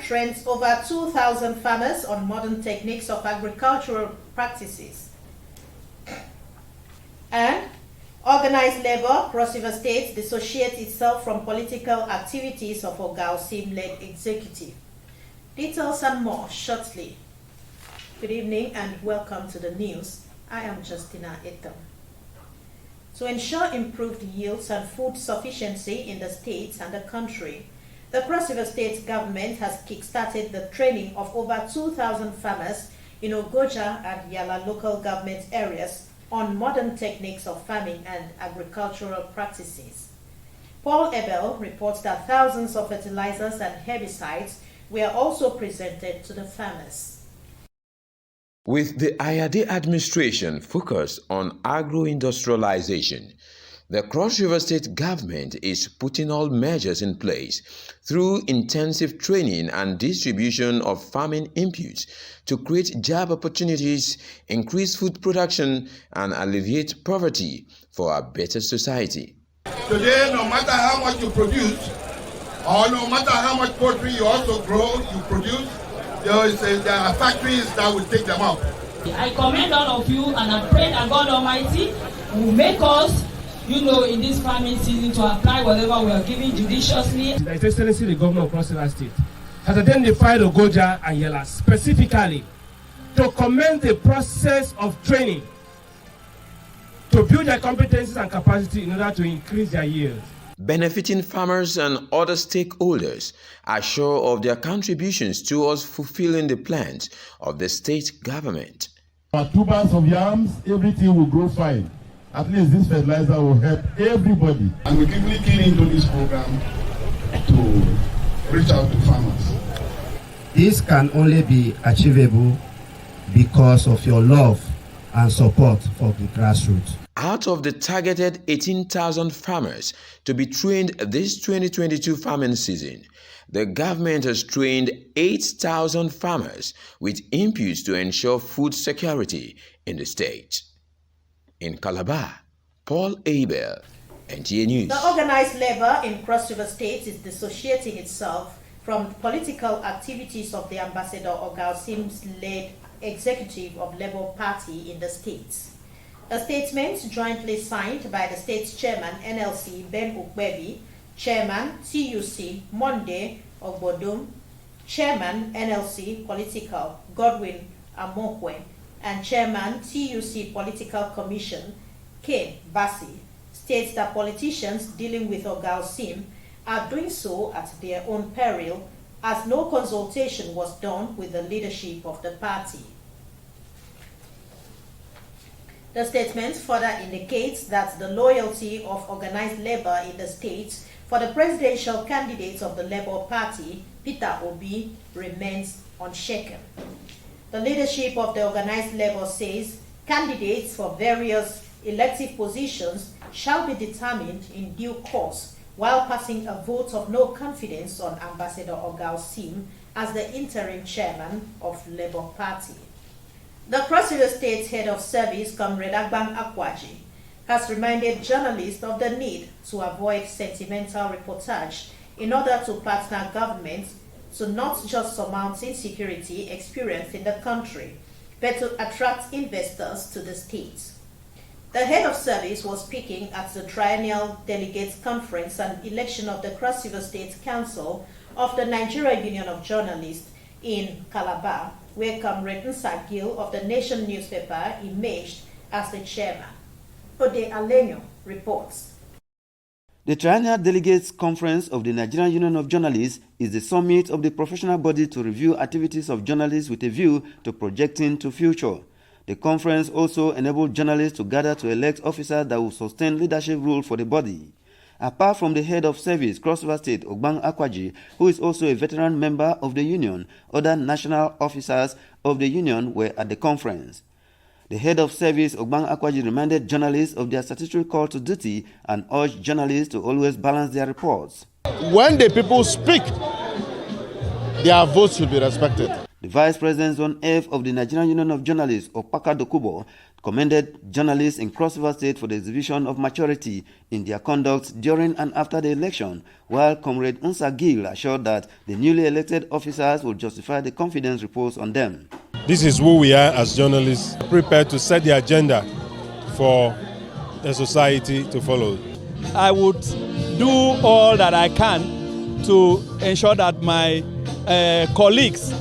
trains over 2,000 farmers on modern techniques of agricultural practices. And organized labor, Cross River State dissociates itself from political activities of Ogausim-led executive. Details and more shortly. Good evening and welcome to the news. I am Justina Etam. To ensure improved yields and food sufficiency in the states and the country, the Cross River State government has kick-started the training of over 2,000 farmers in Ogoja and Yala local government areas on modern techniques of farming and agricultural practices. Paul Ebel reports that thousands of fertilizers and herbicides were also presented to the farmers. With the IAD administration focused on agro-industrialization, the Cross River State government is putting all measures in place through intensive training and distribution of farming inputs to create job opportunities, increase food production, and alleviate poverty for a better society. Today, no matter how much you produce, or no matter how much poultry you also grow, you produce, there are factories that will take them up. I commend all of you and I pray that God Almighty will make us, in this farming season to apply whatever we are giving judiciously. His Excellency the Governor of Cross River State has identified Ogoja and Yala specifically to commence the process of training to build their competencies and capacity in order to increase their yields. Benefiting farmers and other stakeholders are sure of their contributions towards fulfilling the plans of the state government. Our tubers of yams, everything will grow fine. At least this fertilizer will help everybody. And we're deeply keen into this program to reach out to farmers. This can only be achievable because of your love and support for the grassroots. Out of the targeted 18,000 farmers to be trained this 2022 farming season, the government has trained 8,000 farmers with inputs to ensure food security in the state. In Calabar, Paul Abel, Nta News. The organized labor in Cross River State is dissociating itself from political activities of the Ambassador Ogausim's led executive of Labour Party in the states. A statement jointly signed by the state's chairman NLC Ben Ukwebi, chairman TUC Monday Ogbodum, chairman NLC Political Godwin Amokwe, and chairman TUC Political Commission Ken Bassi, states that politicians dealing with Ogausim are doing so at their own peril, as no consultation was done with the leadership of the party. The statement further indicates that the loyalty of organized labor in the states for the presidential candidate of the Labour Party, Peter Obi, remains unshaken. The leadership of the organized labor says candidates for various elective positions shall be determined in due course, while passing a vote of no confidence on Ambassador Ogausim as the interim chairman of Labour Party. The Cross River State Head of Service, Comrade Agbang Akwaji, has reminded journalists of the need to avoid sentimental reportage in order to partner governments to not just surmount insecurity experienced in the country, but to attract investors to the states. The head of service was speaking at the triennial delegates conference and election of the Cross River State Council of the Nigeria Union of Journalists in Calabar, where Comrade Nta of the Nation newspaper emerged as the chairman. Ode Alenyo reports. The Triennial Delegates Conference of the Nigerian Union of Journalists is the summit of the professional body to review activities of journalists with a view to projecting to future. The conference also enabled journalists to gather to elect officers that will sustain leadership role for the body. Apart from the head of service, Cross River State, Agbang Akwaji, who is also a veteran member of the union, other national officers of the union were at the conference. The head of service, Agbang Akwaji, reminded journalists of their statutory call to duty and urged journalists to always balance their reports. When the people speak, their votes should be respected. The Vice President Zone F of the Nigerian Union of Journalists, Opaka Dokubo, commended journalists in Cross River State for the exhibition of maturity in their conduct during and after the election, while Comrade Nta Gil assured that the newly elected officers will justify the confidence reposed on them. This is who we are as journalists, prepared to set the agenda for the society to follow. I would do all that I can to ensure that my colleagues,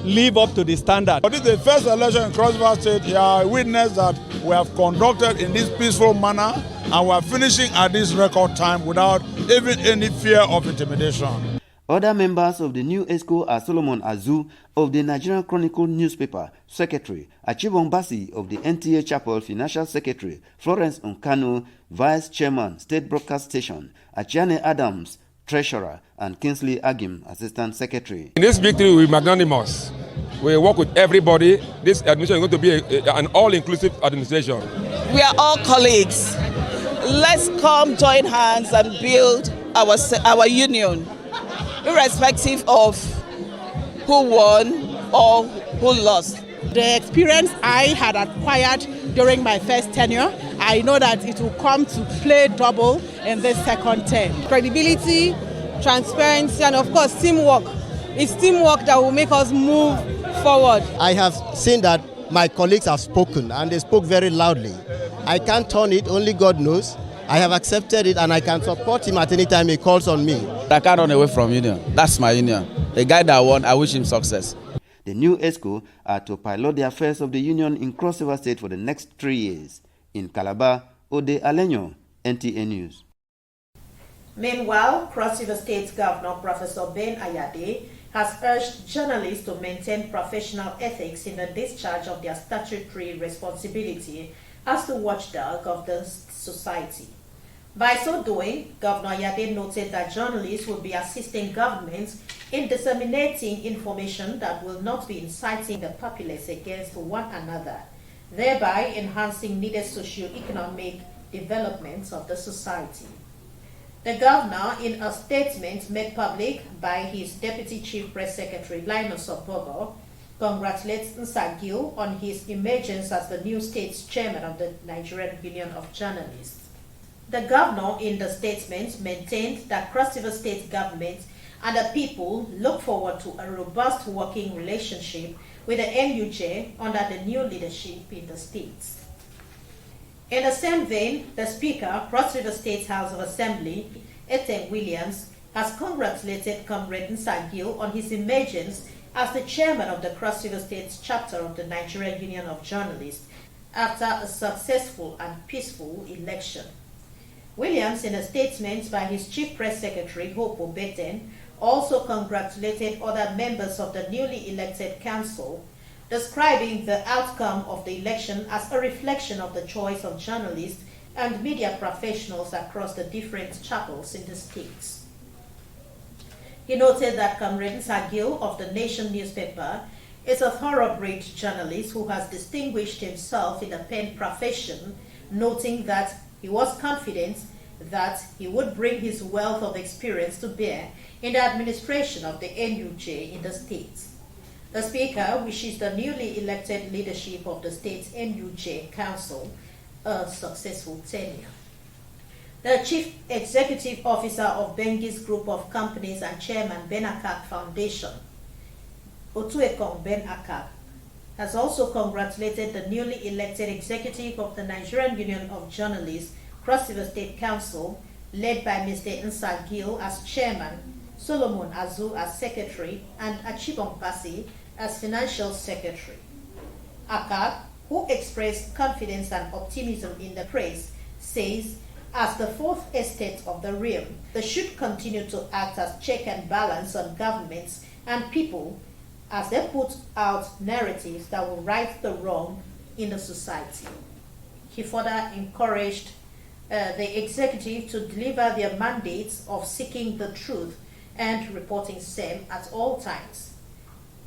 live up to the standard. But this is the first election in Cross River State. You are a witness that we have conducted in this peaceful manner, and we are finishing at this record time without even any fear of intimidation. Other members of the new ESCO are Solomon Azu of the Nigerian Chronicle newspaper, Secretary, Achibong Basi of the NTA Chapel Financial Secretary, Florence Nkanu, Vice Chairman, State Broadcast Station, Achiane Adams, Treasurer, and Kingsley Agim, Assistant Secretary. In this victory, we're magnanimous. We work with everybody. This administration is going to be an all-inclusive administration. We are all colleagues. Let's come join hands and build our union, irrespective of who won or who lost. The experience I had acquired during my first tenure, I know that it will come to play double in this second term. Credibility, transparency, and of course teamwork. It's teamwork that will make us move forward. I have seen that my colleagues have spoken, and they spoke very loudly. I can't turn it, only God knows. I have accepted it, and I can support him at any time he calls on me. I can't run away from union. That's my union. The guy that won, I wish him success. The new ESCO are to pilot the affairs of the union in Cross River State for the next 3 years. In Calabar, Ode Alenyo, NTA News. Meanwhile, Cross River State Governor Professor Ben Ayade has urged journalists to maintain professional ethics in the discharge of their statutory responsibility as the watchdog of the society. By so doing, Governor Ayade noted that journalists will be assisting governments in disseminating information that will not be inciting the populace against one another, thereby enhancing needed socio-economic developments of the society. The governor, in a statement made public by his Deputy Chief Press Secretary Linus Obogo, congratulates Nta Gil on his emergence as the new state's chairman of the Nigerian Union of Journalists. The governor, in the statement, maintained that Cross River State government and the people look forward to a robust working relationship with the NUJ under the new leadership in the states. In the same vein, the Speaker, Cross River State House of Assembly, Eteng Williams, has congratulated Comrade Nta Gil on his emergence as the chairman of the Cross River State chapter of the Nigerian Union of Journalists after a successful and peaceful election. Williams, in a statement by his Chief Press Secretary, Hope Obeten, also congratulated other members of the newly elected council, describing the outcome of the election as a reflection of the choice of journalists and media professionals across the different chapels in the states. He noted that Comrade Nta Gil of the Nation newspaper is a thoroughbred journalist who has distinguished himself in the pen profession, noting that he was confident that he would bring his wealth of experience to bear in the administration of the NUJ in the states. The Speaker wishes the newly elected leadership of the state's NUJ Council a successful tenure. The Chief Executive Officer of Bengi's Group of Companies and Chairman Ben Akak Foundation, Otuekong Ben Akak, has also congratulated the newly elected executive of the Nigerian Union of Journalists, Cross River State Council, led by Mr. Nta Gil as chairman, Solomon Azu as secretary, and Achibong Basi as financial secretary. Akak, who expressed confidence and optimism in the press, says, as the fourth estate of the realm, they should continue to act as check and balance on governments and people as they put out narratives that will right the wrong in the society. He further encouraged the executive to deliver their mandates of seeking the truth and reporting same at all times.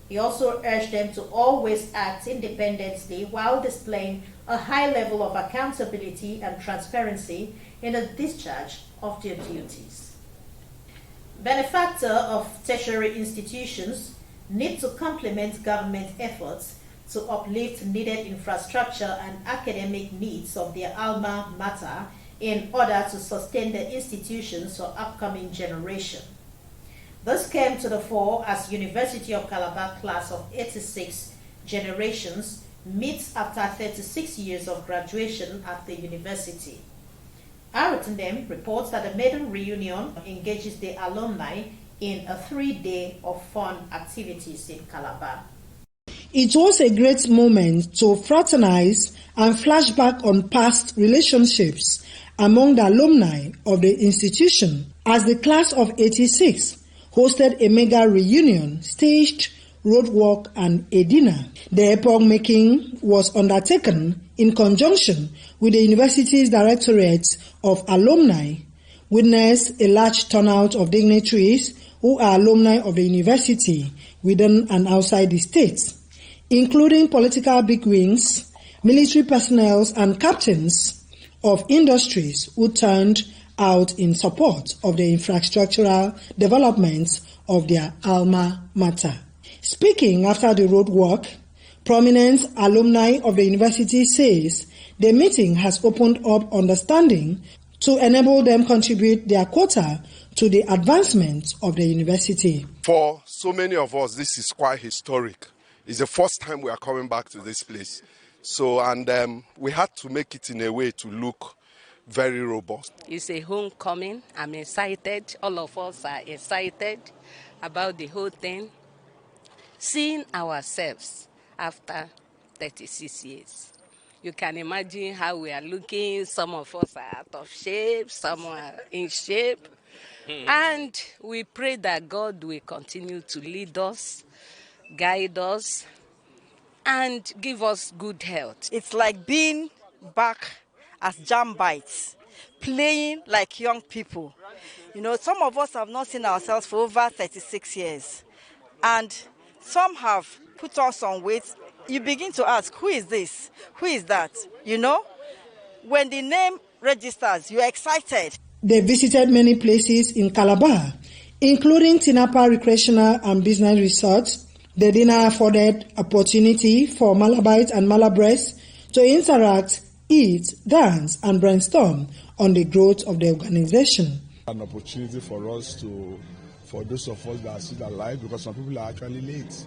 He also urged them to always act independently while displaying a high level of accountability and transparency in the discharge of their duties. Benefactors of tertiary institutions need to complement government efforts to uplift needed infrastructure and academic needs of their alma mater in order to sustain the institutions for upcoming generation. This came to the fore as University of Calabar class of 86 generations meets after 36 years of graduation at the university. Arutundem reports that the maiden reunion engages the alumni in a 3-day of fun activities in Calabar. It was a great moment to fraternize and flash back on past relationships among the alumni of the institution as the class of 86 hosted a mega reunion, staged roadwork and a dinner. The epoch-making was undertaken in conjunction with the university's Directorate of Alumni, witnessed a large turnout of dignitaries who are alumni of the university within and outside the state, including political bigwigs, military personnel and captains of industries who turned out in support of the infrastructural developments of their alma mater. Speaking after the roadwork, prominent alumni of the university says the meeting has opened up understanding to enable them contribute their quota to the advancement of the university. For so many of us, this is quite historic. It's the first time we are coming back to this place. And we had to make it in a way to look very robust. It's a homecoming. I'm excited. All of us are excited about the whole thing. Seeing ourselves after 36 years. You can imagine how we are looking. Some of us are out of shape, some are in shape. And we pray that God will continue to lead us, guide us, and give us good health. It's like being back as Jambites, playing like young people. You know, some of us have not seen ourselves for over 36 years. And some have put on some weight. You begin to ask, who is this? Who is that? You know, when the name registers, you're excited. They visited many places in Calabar, including Tinapa Recreational and Business Resort. The dinner afforded opportunity for Malabites and Malabres to interact, eat, dance, and brainstorm on the growth of the organization. An opportunity for us to, for those of us that are still alive, because some people are actually late,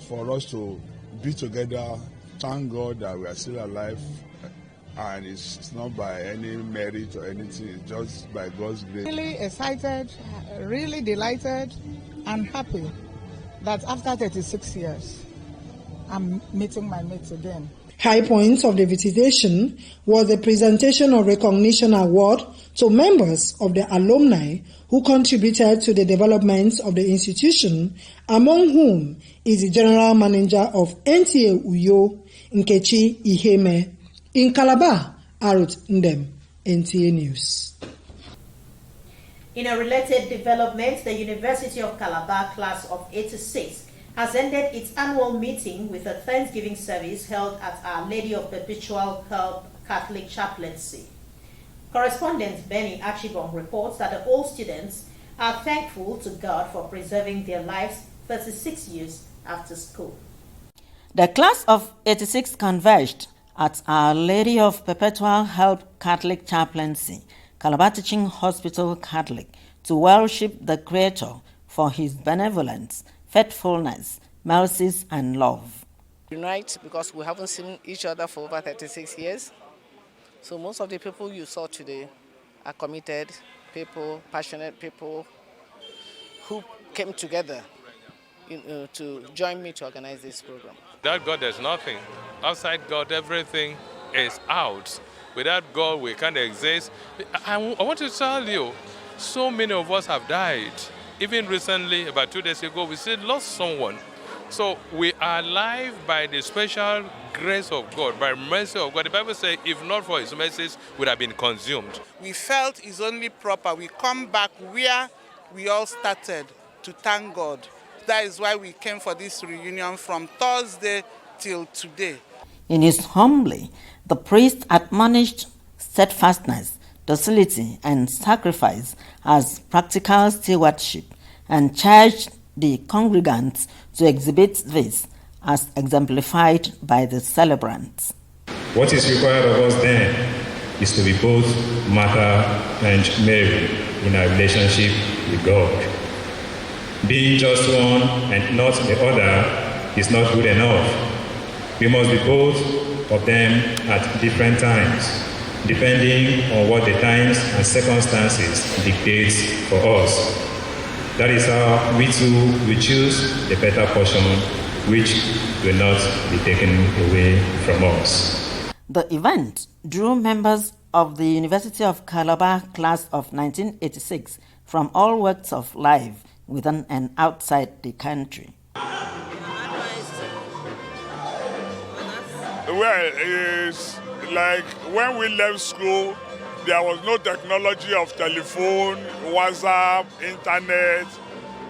for us to be together, thank God that we are still alive, and it's not by any merit or anything, it's just by God's grace. Really excited, really delighted, and happy that after 36 years, I'm meeting my mates again. High points of the visitation was the presentation of recognition award to members of the alumni who contributed to the development of the institution, among whom is the general manager of Nta Uyo, Nkechi Iheme. In Calabar, Arutundem, Nta News. In a related development, the University of Calabar class of 86 has ended its annual meeting with a Thanksgiving service held at Our Lady of Perpetual Help Catholic Chaplaincy. Correspondent Benny Achibong reports that the old students are thankful to God for preserving their lives 36 years after school. The class of 86 converged at Our Lady of Perpetual Help Catholic Chaplaincy, Calabar Teaching Hospital Catholic, to worship the Creator for his benevolence, faithfulness, mercies, and love. Unite because we haven't seen each other for over 36 years. So most of the people you saw today are committed people, passionate people who came together to join me to organize this program. Without God, there's nothing. Outside God, everything is out. Without God, we can't exist. I want to tell you, so many of us have died. Even recently, about 2 days ago, we still lost someone. So we are alive by the special grace of God, by mercy of God. The Bible says, if not for his mercies, we would have been consumed. We felt it's only proper we come back where we all started to thank God. That is why we came for this reunion from Thursday till today. In his homily, the priest admonished steadfastness, docility, and sacrifice as practical stewardship, and charged the congregants to exhibit this as exemplified by the celebrants. What is required of us then is to be both Martha and Mary in our relationship with God. Being just one and not the other is not good enough. We must be both of them at different times, depending on what the times and circumstances dictate for us. That is how we too will choose the better portion, which will not be taken away from us. The event drew members of the University of Calabar class of 1986 from all walks of life within and outside the country. Well, it's like when we left school, there was no technology of telephone, WhatsApp, internet.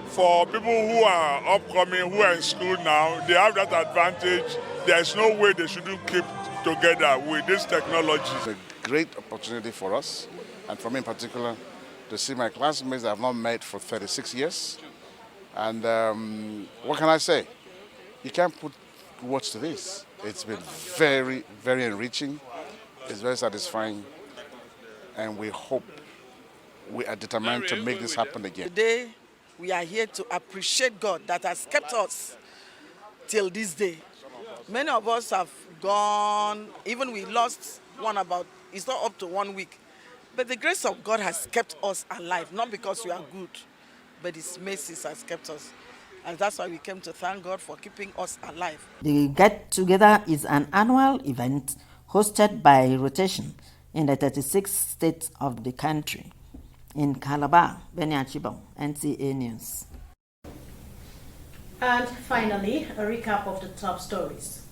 For people who are upcoming, who are in school now, they have that advantage. There's no way they shouldn't keep together with this technology. It's a great opportunity for us, and for me in particular, to see my classmates that I've not met for 36 years. And what can I say? You can't put words to this. It's been very, very enriching. It's very satisfying, and we hope, we are determined to make this happen again. Today, we are here to appreciate God that has kept us till this day. Many of us have gone, even we lost one about, it's not up to 1 week. But the grace of God has kept us alive, not because we are good, but His mercies has kept us. And that's why we came to thank God for keeping us alive. The get-together is an annual event hosted by rotation in the 36 states of the country. In Calabar, Benia Chibong, NTA News. And finally, a recap of the top stories.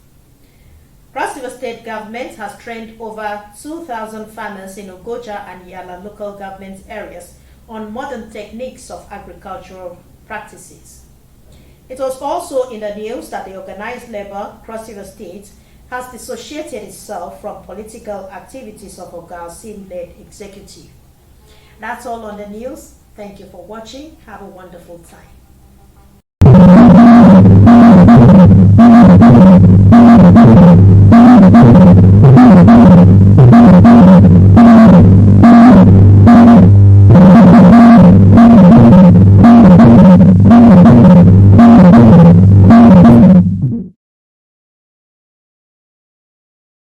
Cross River State Government has trained over 2,000 farmers in Ogoja and Yala local government areas on modern techniques of agricultural practices. It was also in the news that the organized labor, Cross River State, has dissociated itself from political activities of Ogalsin-led executive. That's all on the news. Thank you for watching. Have a wonderful time.